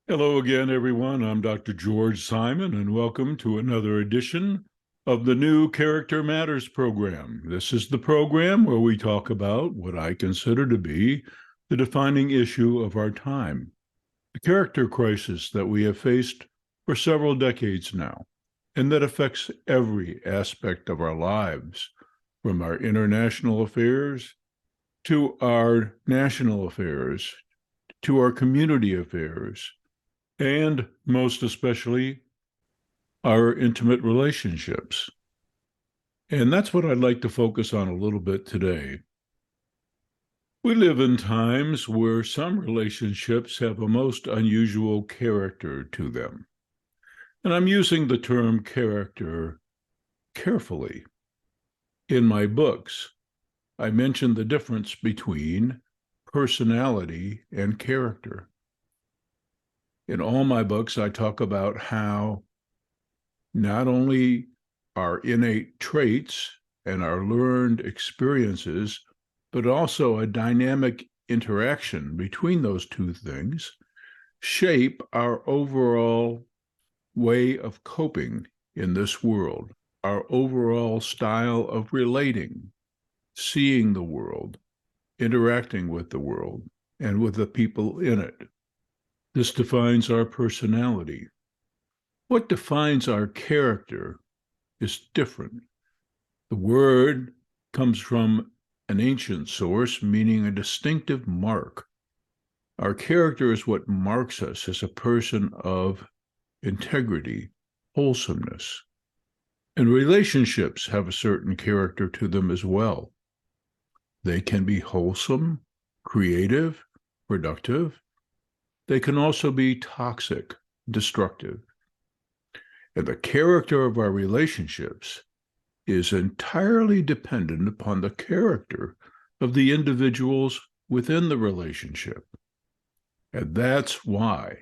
Hello again, everyone. I'm Dr. George Simon, and welcome to another edition of the new Character Matters program. This is the program where we talk about what I consider to be the defining issue of our time, the character crisis that we have faced for several decades now, and that affects every aspect of our lives, from our international affairs to our national affairs to our community affairs and most especially our intimate relationships. And that's what I'd like to focus on a little bit today. We live in times where some relationships have a most unusual character to them. And I'm using the term character carefully. In my books, I mention the difference between personality and character. In all my books, I talk about how not only our innate traits and our learned experiences, but also a dynamic interaction between those two things shape our overall way of coping in this world, our overall style of relating, seeing the world, interacting with the world, and with the people in it. This defines our personality. What defines our character is different. The word comes from an ancient source, meaning a distinctive mark. Our character is what marks us as a person of integrity, wholesomeness. And relationships have a certain character to them as well. They can be wholesome, creative, productive. They can also be toxic, destructive. And the character of our relationships is entirely dependent upon the character of the individuals within the relationship. And that's why,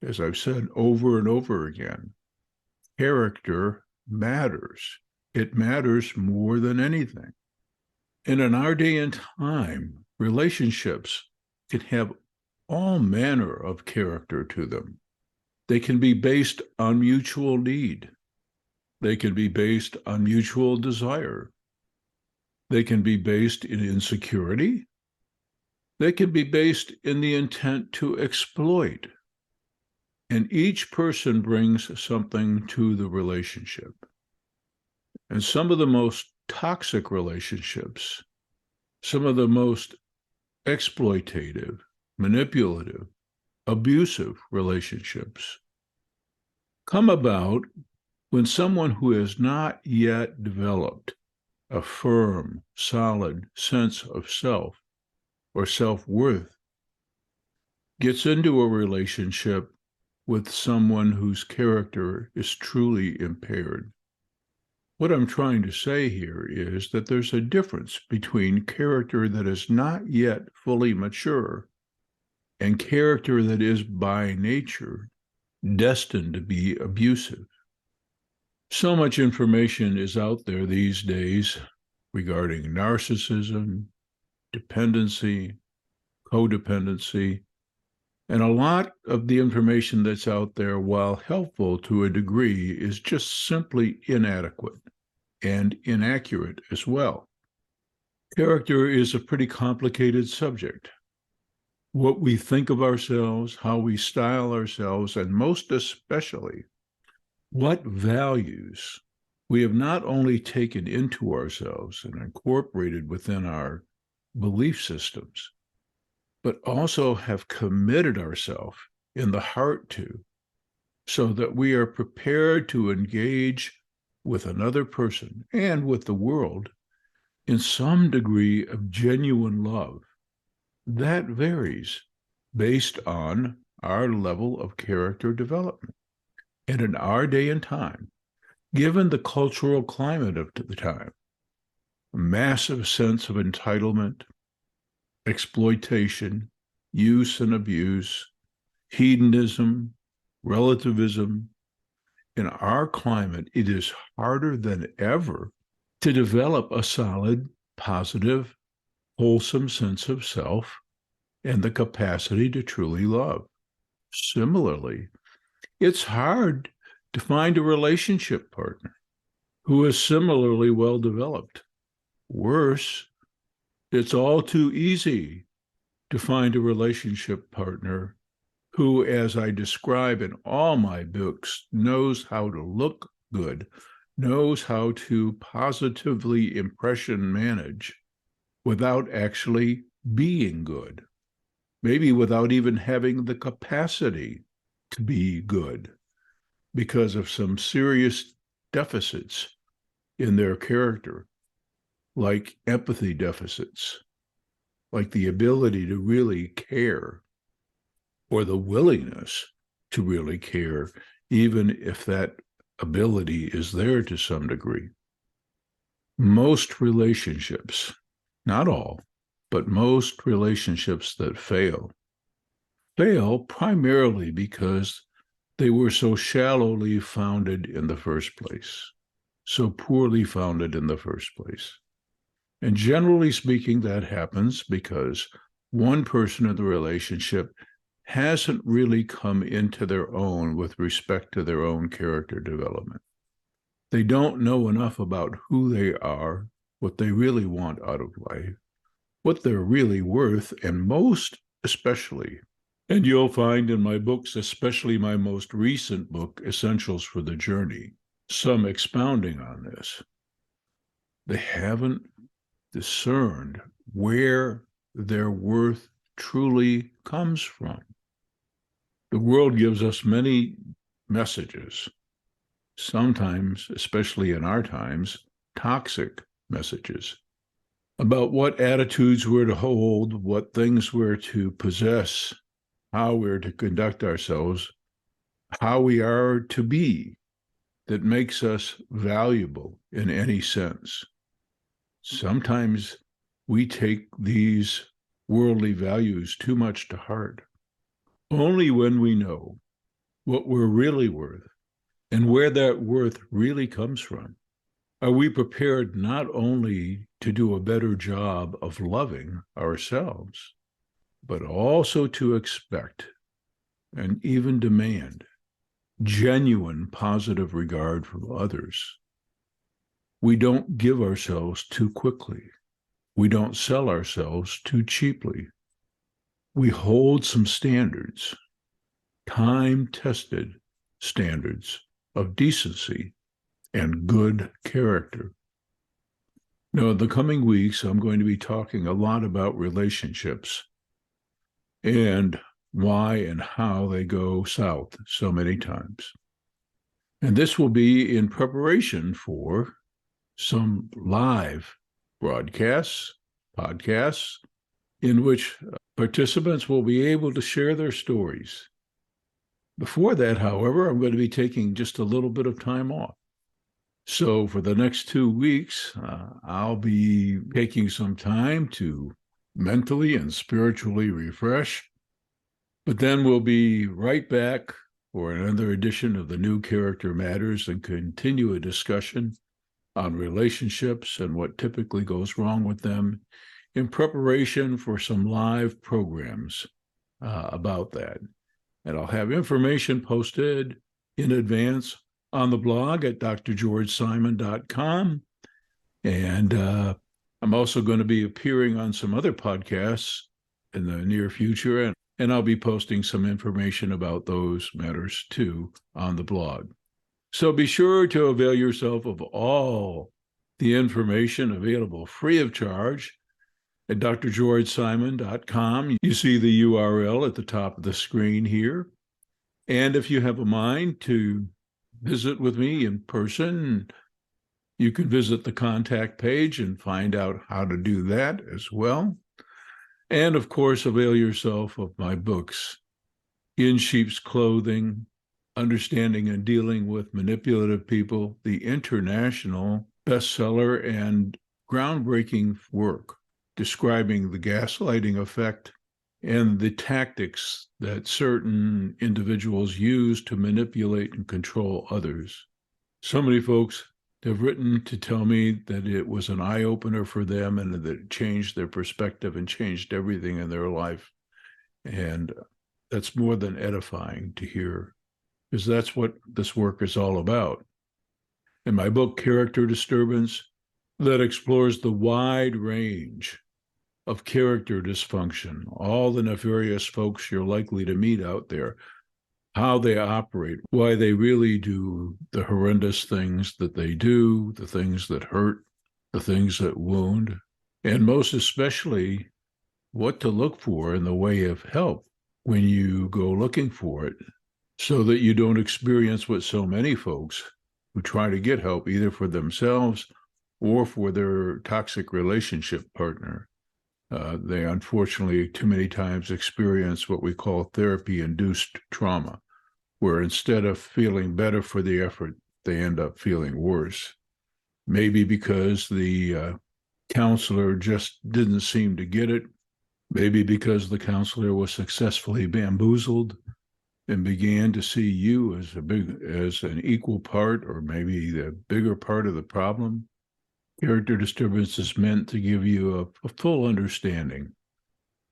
as I've said over and over again, character matters. It matters more than anything. And in our day and time, relationships can have all manner of character to them. They can be based on mutual need. They can be based on mutual desire. They can be based in insecurity. They can be based in the intent to exploit. And each person brings something to the relationship. And some of the most toxic relationships, some of the most exploitative, manipulative, abusive relationships come about when someone who has not yet developed a firm, solid sense of self or self-worth gets into a relationship with someone whose character is truly impaired. What I'm trying to say here is that there's a difference between character that is not yet fully mature and character that is by nature destined to be abusive. So much information is out there these days regarding narcissism, dependency, codependency, and a lot of the information that's out there, while helpful to a degree, is just simply inadequate and inaccurate as well. Character is a pretty complicated subject. What we think of ourselves, how we style ourselves, and most especially, what values we have not only taken into ourselves and incorporated within our belief systems, but also have committed ourselves in the heart to, so that we are prepared to engage with another person and with the world in some degree of genuine love. That varies based on our level of character development. And in our day and time, given the cultural climate of the time, a massive sense of entitlement, exploitation, use and abuse, hedonism, relativism, in our climate, it is harder than ever to develop a solid, positive, wholesome sense of self and the capacity to truly love. Similarly, it's hard to find a relationship partner who is similarly well developed. Worse, it's all too easy to find a relationship partner who, as I describe in all my books, knows how to look good, knows how to positively impression manage without actually being good, maybe without even having the capacity to be good because of some serious deficits in their character, like empathy deficits, like the ability to really care or the willingness to really care, even if that ability is there to some degree. Most relationships, not all, but most relationships that fail primarily because they were so shallowly founded in the first place, so poorly founded in the first place. And generally speaking, that happens because one person in the relationship hasn't really come into their own with respect to their own character development. They don't know enough about who they are, what they really want out of life, what they're really worth, and most especially, and you'll find in my books, especially my most recent book, Essentials for the Journey, some expounding on this. They haven't discerned where their worth truly comes from. The world gives us many messages, sometimes, especially in our times, toxic messages about what attitudes we're to hold, what things we're to possess, how we're to conduct ourselves, how we are to be, that makes us valuable in any sense. Sometimes we take these worldly values too much to heart. Only when we know what we're really worth and where that worth really comes from are we prepared not only to do a better job of loving ourselves, but also to expect and even demand genuine positive regard from others. We don't give ourselves too quickly. We don't sell ourselves too cheaply. We hold some standards, time-tested standards of decency and good character. Now, in the coming weeks, I'm going to be talking a lot about relationships and why and how they go south so many times. And this will be in preparation for some live broadcasts, podcasts, in which participants will be able to share their stories. Before that, however, I'm going to be taking just a little bit of time off. So for the next 2 weeks, I'll be taking some time to mentally and spiritually refresh. But then we'll be right back for another edition of the New Character Matters and continue a discussion on relationships and what typically goes wrong with them in preparation for some live programs about that. And I'll have information posted in advance on the blog at drgeorgesimon.com. And I'm also going to be appearing on some other podcasts in the near future, and I'll be posting some information about those matters too on the blog. So be sure to avail yourself of all the information available free of charge at drgeorgesimon.com. You see the URL at the top of the screen here. And if you have a mind to visit with me in person, you can visit the contact page and find out how to do that as well. And of course, avail yourself of my books, In Sheep's Clothing, Understanding and Dealing with Manipulative People, the international bestseller and groundbreaking work describing the gaslighting effect and the tactics that certain individuals use to manipulate and control others. So many folks have written to tell me that it was an eye-opener for them and that it changed their perspective and changed everything in their life. And that's more than edifying to hear, because that's what this work is all about. In my book, Character Disturbance, that explores the wide range of character dysfunction, all the nefarious folks you're likely to meet out there, how they operate, why they really do the horrendous things that they do, the things that hurt, the things that wound, and most especially what to look for in the way of help when you go looking for it, so that you don't experience what so many folks who try to get help either for themselves or for their toxic relationship partner. They unfortunately too many times experience what we call therapy-induced trauma, where instead of feeling better for the effort, they end up feeling worse. Maybe because the counselor just didn't seem to get it. Maybe because the counselor was successfully bamboozled and began to see you as an equal part, or maybe the bigger part of the problem. Character disturbance is meant to give you a full understanding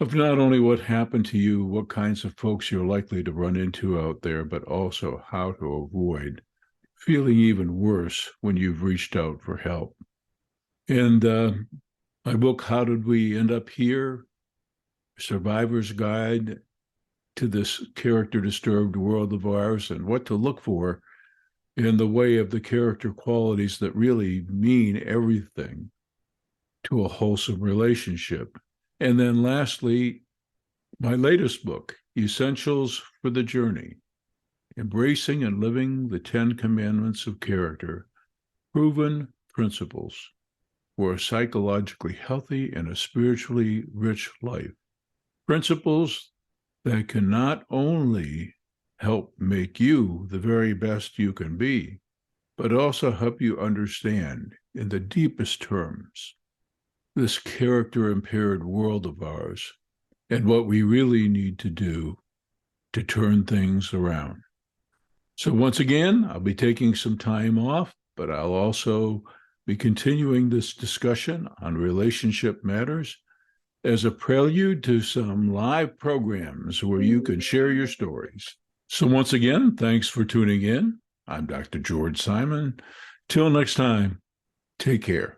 of not only what happened to you, what kinds of folks you're likely to run into out there, but also how to avoid feeling even worse when you've reached out for help. And my book, How Did We End Up Here? Survivor's Guide to This Character Disturbed World of Ours, and what to look for in the way of the character qualities that really mean everything to a wholesome relationship. And then lastly, my latest book, Essentials for the Journey, Embracing and Living the 10 Commandments of Character, Proven Principles for a Psychologically Healthy and a Spiritually Rich Life. Principles that can not only help make you the very best you can be, but also help you understand in the deepest terms this character-impaired world of ours and what we really need to do to turn things around. So once again, I'll be taking some time off, but I'll also be continuing this discussion on relationship matters as a prelude to some live programs where you can share your stories. So once again, thanks for tuning in. I'm Dr. George Simon. Till next time, take care.